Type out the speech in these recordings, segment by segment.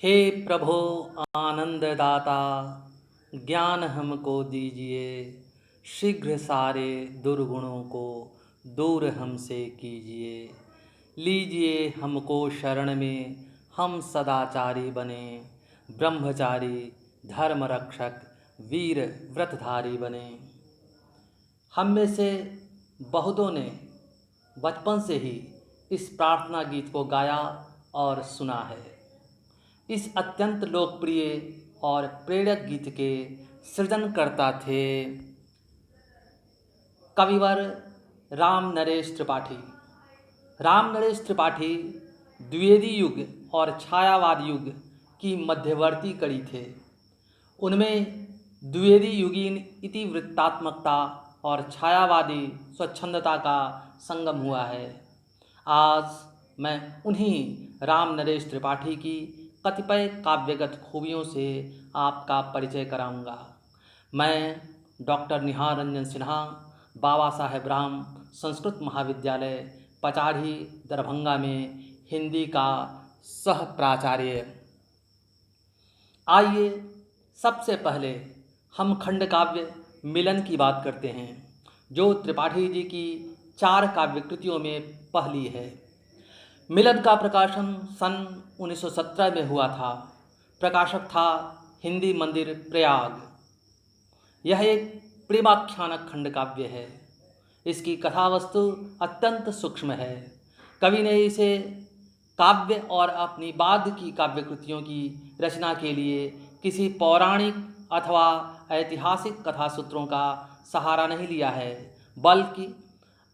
हे प्रभो आनंददाता, ज्ञान हमको दीजिए, शीघ्र सारे दुर्गुणों को दूर हमसे कीजिए। लीजिए हमको शरण में, हम सदाचारी बने, ब्रह्मचारी, धर्म रक्षक, वीर व्रतधारी बने। हम में से बहुतों ने बचपन से ही इस प्रार्थना गीत को गाया और सुना है। इस अत्यंत लोकप्रिय और प्रेरक गीत के सृजनकर्ता थे कविवर राम नरेश त्रिपाठी। राम नरेश त्रिपाठी द्विवेदी युग और छायावाद युग की मध्यवर्ती कड़ी थे। उनमें द्विवेदी युगीन इतिवृत्तात्मकता और छायावादी स्वच्छंदता का संगम हुआ है। आज मैं उन्हीं राम नरेश त्रिपाठी की कतिपय काव्यगत खूबियों से आपका परिचय कराऊंगा। मैं डॉक्टर निहार रंजन सिन्हा, बाबा साहेब राम संस्कृत महाविद्यालय पचाढ़ी दरभंगा में हिंदी का सह प्राचार्य। आइए सबसे पहले हम खंड काव्य मिलन की बात करते हैं, जो त्रिपाठी जी की 4 काव्य कृतियों में पहली है। मिलन का प्रकाशन सन 1917 में हुआ था। प्रकाशक था हिंदी मंदिर प्रयाग। यह एक प्रेमाख्यानक खंड काव्य है। इसकी कथावस्तु अत्यंत सूक्ष्म है। कवि ने इसे काव्य और अपनी बाद की काव्य कृतियों की रचना के लिए किसी पौराणिक अथवा ऐतिहासिक कथासूत्रों का सहारा नहीं लिया है, बल्कि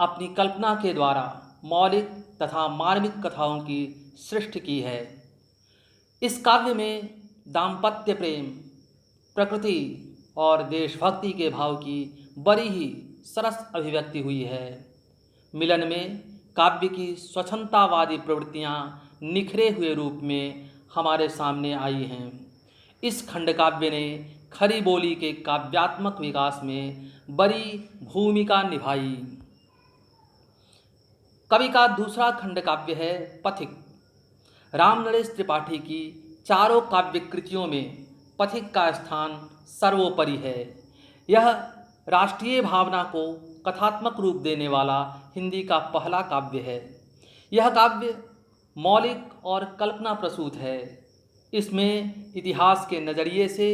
अपनी कल्पना के द्वारा मौलिक तथा मार्मिक कथाओं की सृष्टि की है। इस काव्य में दाम्पत्य प्रेम, प्रकृति और देशभक्ति के भाव की बड़ी ही सरस अभिव्यक्ति हुई है। मिलन में काव्य की स्वच्छंदतावादी प्रवृत्तियाँ निखरे हुए रूप में हमारे सामने आई हैं। इस खंड काव्य ने खरी बोली के काव्यात्मक विकास में बड़ी भूमिका निभाई। कवि का दूसरा खंड काव्य है पथिक। राम नरेश त्रिपाठी की चारों काव्य कृतियों में पथिक का स्थान सर्वोपरि है। यह राष्ट्रीय भावना को कथात्मक रूप देने वाला हिंदी का पहला काव्य है। यह काव्य मौलिक और कल्पना प्रसूत है। इसमें इतिहास के नज़रिए से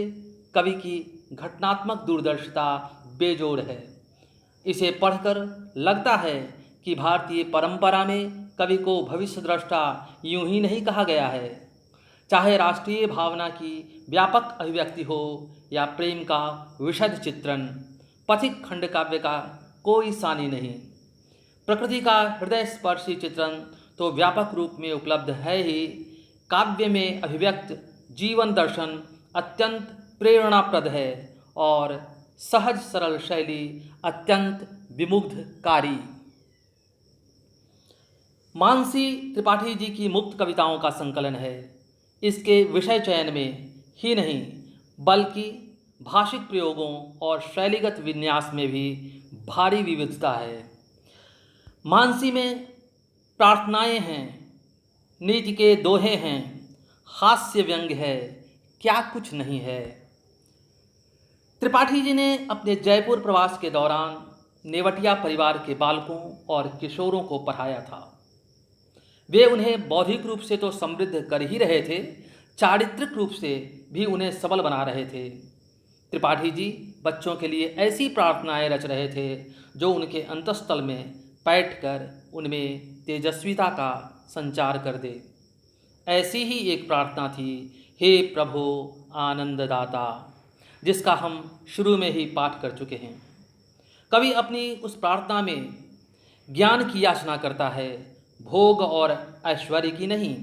कवि की घटनात्मक दूरदर्शिता बेजोड़ है। इसे पढ़कर लगता है कि भारतीय परंपरा में कवि को भविष्य द्रष्टा यूं ही नहीं कहा गया है। चाहे राष्ट्रीय भावना की व्यापक अभिव्यक्ति हो या प्रेम का विशद चित्रण, पथिक खंड काव्य का कोई सानी नहीं। प्रकृति का हृदय स्पर्शी चित्रण तो व्यापक रूप में उपलब्ध है ही, काव्य में अभिव्यक्त जीवन दर्शन अत्यंत प्रेरणाप्रद है और सहज सरल शैली अत्यंत विमुग्धकारी। मानसी त्रिपाठी जी की मुक्त कविताओं का संकलन है। इसके विषय चयन में ही नहीं, बल्कि भाषिक प्रयोगों और शैलीगत विन्यास में भी भारी विविधता है। मानसी में प्रार्थनाएं हैं, नीति के दोहे हैं, हास्य व्यंग्य है, क्या कुछ नहीं है। त्रिपाठी जी ने अपने जयपुर प्रवास के दौरान नेवटिया परिवार के बालकों और किशोरों को पढ़ाया था। वे उन्हें बौद्धिक रूप से तो समृद्ध कर ही रहे थे, चारित्रिक रूप से भी उन्हें सबल बना रहे थे। त्रिपाठी जी बच्चों के लिए ऐसी प्रार्थनाएं रच रहे थे जो उनके अंतःस्थल में बैठकर उनमें तेजस्विता का संचार कर दे। ऐसी ही एक प्रार्थना थी, हे प्रभो आनंददाता, जिसका हम शुरू में ही पाठ कर चुके हैं। कवि अपनी उस प्रार्थना में ज्ञान की याचना करता है, भोग और ऐश्वर्य की नहीं।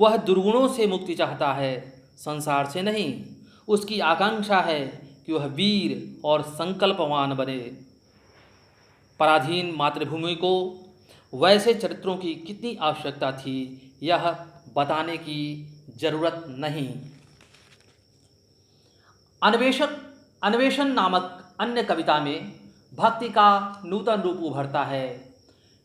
वह दुर्गुणों से मुक्ति चाहता है, संसार से नहीं। उसकी आकांक्षा है कि वह वीर और संकल्पवान बने। पराधीन मातृभूमि को वैसे चरित्रों की कितनी आवश्यकता थी, यह बताने की जरूरत नहीं। अन्वेषण नामक अन्य कविता में भक्ति का नूतन रूप उभरता है।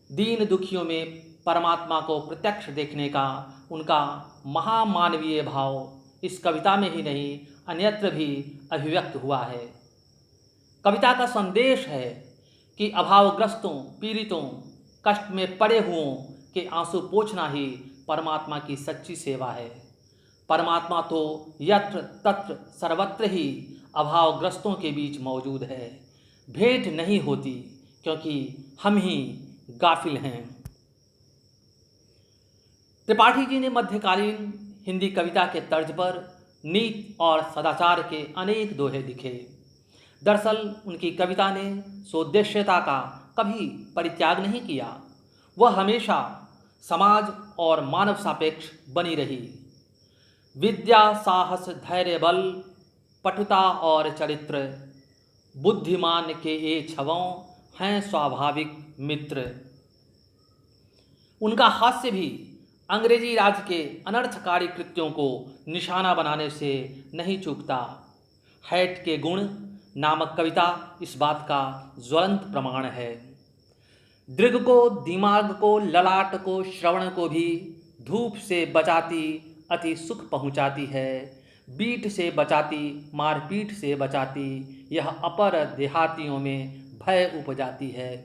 दीन दुखियों में परमात्मा को प्रत्यक्ष देखने का उनका महामानवीय भाव इस कविता में ही नहीं अन्यत्र भी अभिव्यक्त हुआ है। कविता का संदेश है कि अभावग्रस्तों, पीड़ितों, कष्ट में पड़े हुओं के आंसू पोंछना ही परमात्मा की सच्ची सेवा है। परमात्मा तो यत्र तत्र सर्वत्र ही अभावग्रस्तों के बीच मौजूद है। भेंट नहीं होती क्योंकि हम ही गाफिल हैं। त्रिपाठी जी ने मध्यकालीन हिंदी कविता के तर्ज पर नीति और सदाचार के अनेक दोहे लिखे। दरअसल उनकी कविता ने सौदेश्यता का कभी परित्याग नहीं किया। वह हमेशा समाज और मानव सापेक्ष बनी रही। विद्या, साहस, धैर्य, बल, पटुता और चरित्र, बुद्धिमान के ये छवों हैं स्वाभाविक मित्र। उनका हास्य भी अंग्रेजी राज के अनर्थकारी कृत्यों को निशाना बनाने से नहीं चूकता। हैट के गुण नामक कविता इस बात का ज्वलंत प्रमाण है। दृग को, दिमाग को, ललाट को, श्रवण को भी धूप से बचाती अति सुख पहुँचाती है। बीट से बचाती, मारपीट से बचाती, यह अपर देहातियों में भय उपजाती है।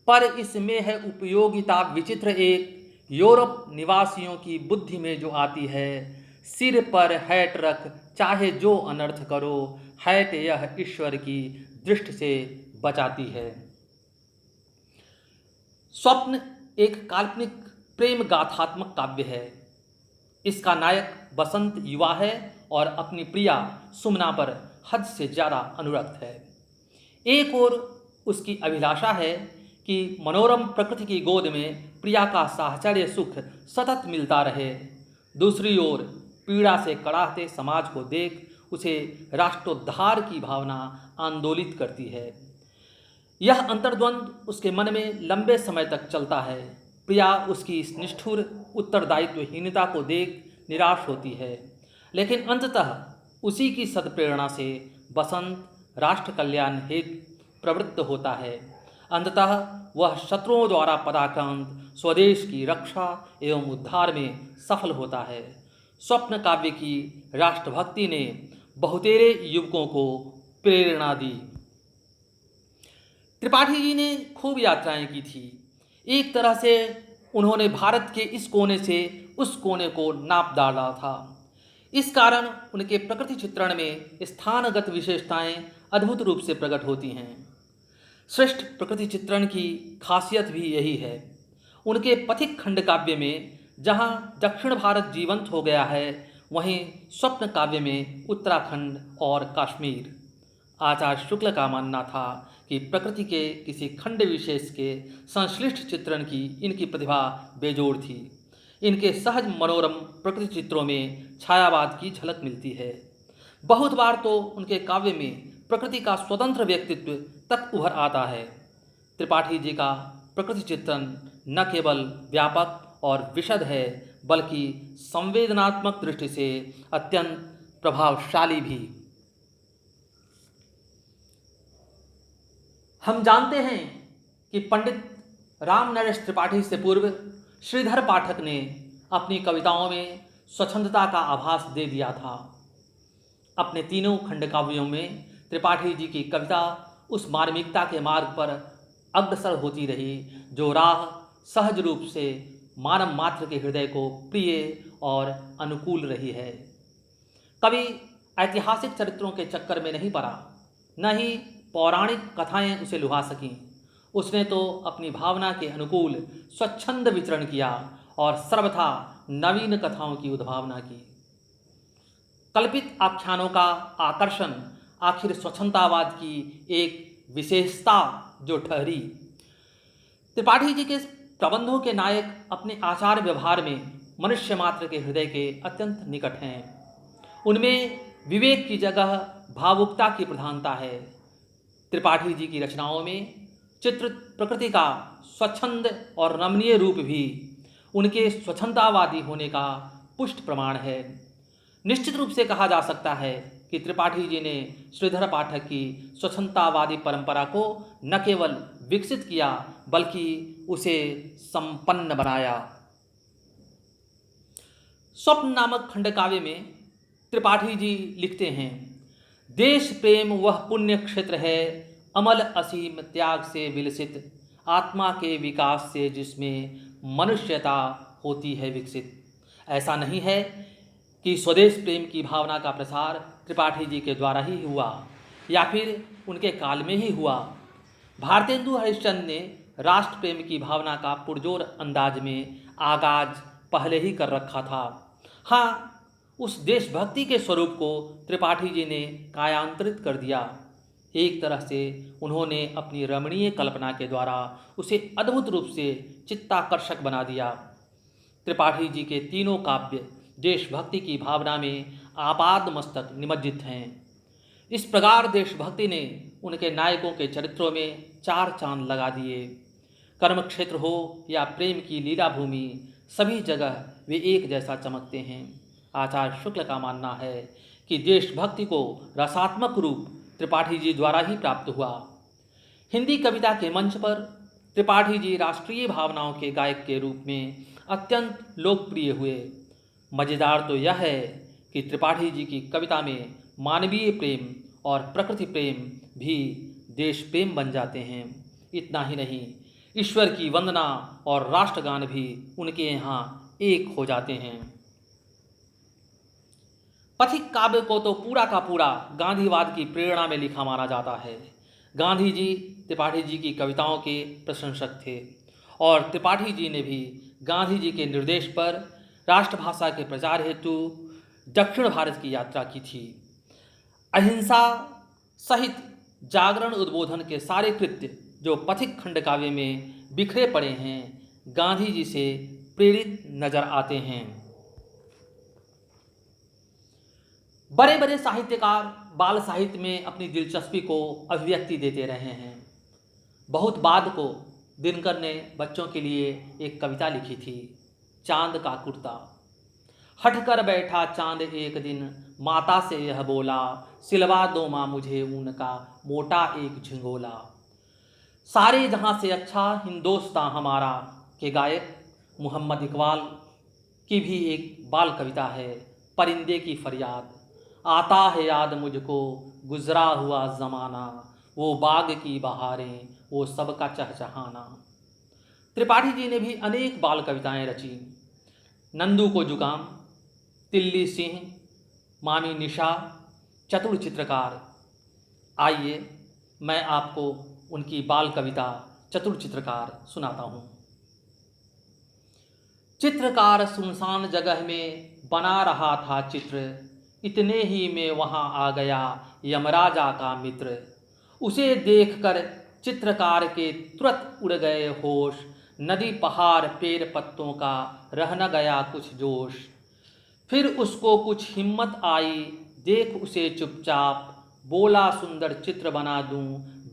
पर इसमें है उपयोगिता विचित्र एक, यूरोप निवासियों की बुद्धि में जो आती है। सिर पर हैट रख चाहे जो अनर्थ करो, हैट यह ईश्वर की दृष्टि से बचाती है। स्वप्न एक काल्पनिक प्रेम गाथात्मक काव्य है। इसका नायक बसंत युवा है और अपनी प्रिया सुमना पर हद से ज़्यादा अनुरक्त है। एक ओर उसकी अभिलाषा है कि मनोरम प्रकृति की गोद में प्रिया का साहचर्य सुख सतत मिलता रहे। दूसरी ओर पीड़ा से कड़ाहते समाज को देख उसे राष्ट्रोद्धार की भावना आंदोलित करती है। यह अंतर्द्वंद उसके मन में लंबे समय तक चलता है। प्रिया उसकी इस निष्ठुर उत्तरदायित्वहीनता को देख निराश होती है, लेकिन अंततः उसी की सद्प्रेरणा से बसंत राष्ट्र कल्याण हेतु प्रवृत्त होता है। अंततः वह शत्रुओं द्वारा पराक्रांत स्वदेश की रक्षा एवं उद्धार में सफल होता है। स्वप्न काव्य की राष्ट्रभक्ति ने बहुतेरे युवकों को प्रेरणा दी। त्रिपाठी जी ने खूब यात्राएं की थी। एक तरह से उन्होंने भारत के इस कोने से उस कोने को नाप डाला था। इस कारण उनके प्रकृति चित्रण में स्थानगत विशेषताएं अद्भुत रूप से प्रकट होती हैं। श्रेष्ठ प्रकृति चित्रण की खासियत भी यही है। उनके पथिक खंड काव्य में जहाँ दक्षिण भारत जीवंत हो गया है, वहीं स्वप्न काव्य में उत्तराखंड और कश्मीर। आचार्य शुक्ल का मानना था कि प्रकृति के किसी खंड विशेष के संश्लिष्ट चित्रण की इनकी प्रतिभा बेजोड़ थी। इनके सहज मनोरम प्रकृति चित्रों में छायावाद की झलक मिलती है। बहुत बार तो उनके काव्य में प्रकृति का स्वतंत्र व्यक्तित्व तक उभर आता है। त्रिपाठी जी का प्रकृति चित्रण न केवल व्यापक और विशद है, बल्कि संवेदनात्मक दृष्टि से अत्यंत प्रभावशाली भी। हम जानते हैं कि पंडित राम नरेश त्रिपाठी से पूर्व श्रीधर पाठक ने अपनी कविताओं में स्वच्छंदता का आभास दे दिया था। अपने तीनों खंडकाव्यों में त्रिपाठी जी की कविता उस मार्मिकता के मार्ग पर अग्रसर होती रही जो राह सहज रूप से मानव मात्र के हृदय को प्रिय और अनुकूल रही है। कभी ऐतिहासिक चरित्रों के चक्कर में नहीं पड़ा, न ही पौराणिक कथाएं उसे लुभा सकीं। उसने तो अपनी भावना के अनुकूल स्वच्छंद विचरण किया और सर्वथा नवीन कथाओं की उद्भावना की। कल्पित आख्यानों का आकर्षण आखिर स्वच्छंदतावाद की एक विशेषता जो ठहरी। त्रिपाठी जी के प्रबंधों के नायक अपने आचार व्यवहार में मनुष्य मात्र के हृदय के अत्यंत निकट हैं। उनमें विवेक की जगह भावुकता की प्रधानता है। त्रिपाठी जी की रचनाओं में चित्रित प्रकृति का स्वच्छंद और रमणीय रूप भी उनके स्वच्छंदतावादी होने का पुष्ट प्रमाण है। निश्चित रूप से कहा जा सकता है कि त्रिपाठी जी ने श्रीधर पाठक की स्वच्छंदतावादी परंपरा को न केवल विकसित किया बल्कि उसे संपन्न बनाया। स्वप्न नामक खंडकाव्य में त्रिपाठी जी लिखते हैं, देश प्रेम वह पुण्य क्षेत्र है, अमल असीम त्याग से विलसित, आत्मा के विकास से जिसमें मनुष्यता होती है विकसित। ऐसा नहीं है कि स्वदेश प्रेम की भावना का प्रसार त्रिपाठी जी के द्वारा ही हुआ या फिर उनके काल में ही हुआ। भारतेंदु हरिश्चंद्र ने राष्ट्र प्रेम की भावना का पुरजोर अंदाज में आगाज पहले ही कर रखा था। हाँ, उस देशभक्ति के स्वरूप को त्रिपाठी जी ने कायांतरित कर दिया। एक तरह से उन्होंने अपनी रमणीय कल्पना के द्वारा उसे अद्भुत रूप से चित्ताकर्षक बना दिया। त्रिपाठी जी के तीनों काव्य देशभक्ति की भावना में आपाद मस्तक निमज्जित हैं। इस प्रकार देशभक्ति ने उनके नायकों के चरित्रों में चार चांद लगा दिए। कर्म क्षेत्र हो या प्रेम की लीला भूमि, सभी जगह वे एक जैसा चमकते हैं। आचार्य शुक्ल का मानना है कि देशभक्ति को रसात्मक रूप त्रिपाठी जी द्वारा ही प्राप्त हुआ। हिंदी कविता के मंच पर त्रिपाठी जी राष्ट्रीय भावनाओं के गायक के रूप में अत्यंत लोकप्रिय हुए। मज़ेदार तो यह है कि त्रिपाठी जी की कविता में मानवीय प्रेम और प्रकृति प्रेम भी देश प्रेम बन जाते हैं। इतना ही नहीं, ईश्वर की वंदना और राष्ट्रगान भी उनके यहाँ एक हो जाते हैं। पथिक काव्य को तो पूरा का पूरा गांधीवाद की प्रेरणा में लिखा माना जाता है। गांधी जी त्रिपाठी जी की कविताओं के प्रशंसक थे और त्रिपाठी जी ने भी गांधी जी के निर्देश पर राष्ट्रभाषा के प्रचार हेतु दक्षिण भारत की यात्रा की थी। अहिंसा सहित जागरण उद्बोधन के सारे कृत्य जो पथिक खंड काव्य में बिखरे पड़े हैं, गांधी जी से प्रेरित नजर आते हैं। बड़े बड़े साहित्यकार बाल साहित्य में अपनी दिलचस्पी को अभिव्यक्ति देते रहे हैं। बहुत बाद को दिनकर ने बच्चों के लिए एक कविता लिखी थी, चांद का कुर्ता। हट कर बैठा चांद एक दिन, माता से यह बोला, सिलवा दो माँ मुझे ऊन का मोटा एक झिंगोला। सारे जहाँ से अच्छा हिंदोस्तां हमारा के गायक मोहम्मद इकबाल की भी एक बाल कविता है, परिंदे की फरियाद। आता है याद मुझको गुजरा हुआ ज़माना, वो बाग की बहारें वो सबका चहचहाना। त्रिपाठी जी ने भी अनेक बाल कविताएं रची। नंदू को जुकाम, तिल्ली सिंह, मामी निशा, चतुर चित्रकार। आइए मैं आपको उनकी बाल कविता चतुर चित्रकार सुनाता हूँ। चित्रकार सुनसान जगह में बना रहा था चित्र, इतने ही में वहाँ आ गया यमराजा का मित्र। उसे देखकर चित्रकार के तुरंत उड़ गए होश, नदी पहाड़ पेड़ पत्तों का रह न गया कुछ जोश। फिर उसको कुछ हिम्मत आई, देख उसे चुपचाप, बोला सुंदर चित्र बना दूं,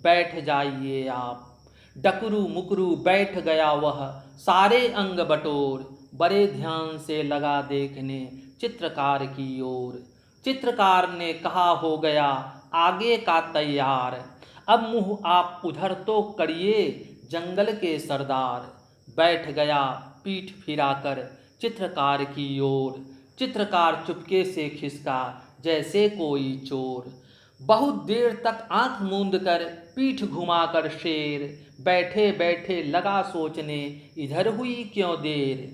बैठ जाइए आप। डकरू मुकरू बैठ गया वह, सारे अंग बटोर, बड़े ध्यान से लगा देखने चित्रकार की ओर। चित्रकार ने कहा हो गया आगे का तैयार, अब मुँह आप उधर तो करिए जंगल के सरदार। बैठ गया पीठ फिराकर चित्रकार की ओर, चित्रकार चुपके से खिसका जैसे कोई चोर। बहुत देर तक आंख मूंद कर पीठ घुमाकर शेर, बैठे बैठे लगा सोचने इधर हुई क्यों देर।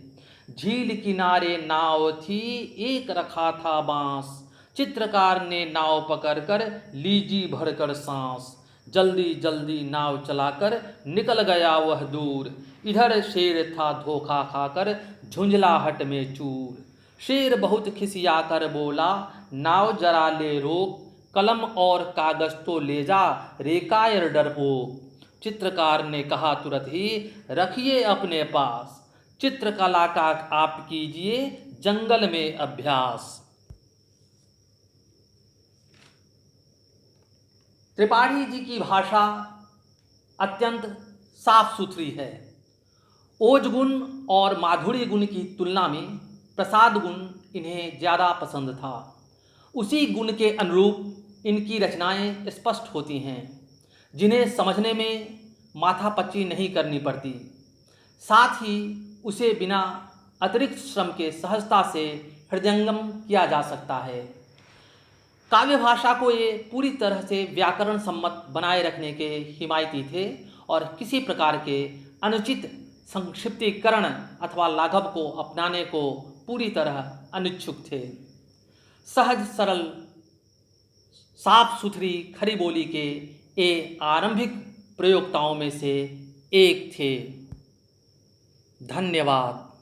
झील किनारे नाव थी एक रखा था बांस, चित्रकार ने नाव पकड़कर लीजी भरकर सांस। जल्दी जल्दी नाव चलाकर निकल गया वह दूर, इधर शेर था धोखा खाकर झुंझलाहट में चूर। शेर बहुत खिसियाकर बोला नाव जरा ले रोक, कलम और कागज तो ले जा रे कायर डरपोक। चित्रकार ने कहा तुरंत ही रखिए अपने पास, चित्रकला का आप कीजिए जंगल में अभ्यास। त्रिपाठी जी की भाषा अत्यंत साफ सुथरी है। ओज गुण और माधुर्य गुण की तुलना में प्रसाद गुण इन्हें ज़्यादा पसंद था। उसी गुण के अनुरूप इनकी रचनाएं स्पष्ट होती हैं, जिन्हें समझने में माथापच्ची नहीं करनी पड़ती। साथ ही उसे बिना अतिरिक्त श्रम के सहजता से हृदयंगम किया जा सकता है। काव्य भाषा को ये पूरी तरह से व्याकरण सम्मत बनाए रखने के हिमायती थे और किसी प्रकार के अनुचित संक्षिप्तीकरण अथवा लाघव को अपनाने को पूरी तरह अनिच्छुक थे। सहज सरल साफ सुथरी खरी बोली के ये आरंभिक प्रयोक्ताओं में से एक थे। धन्यवाद।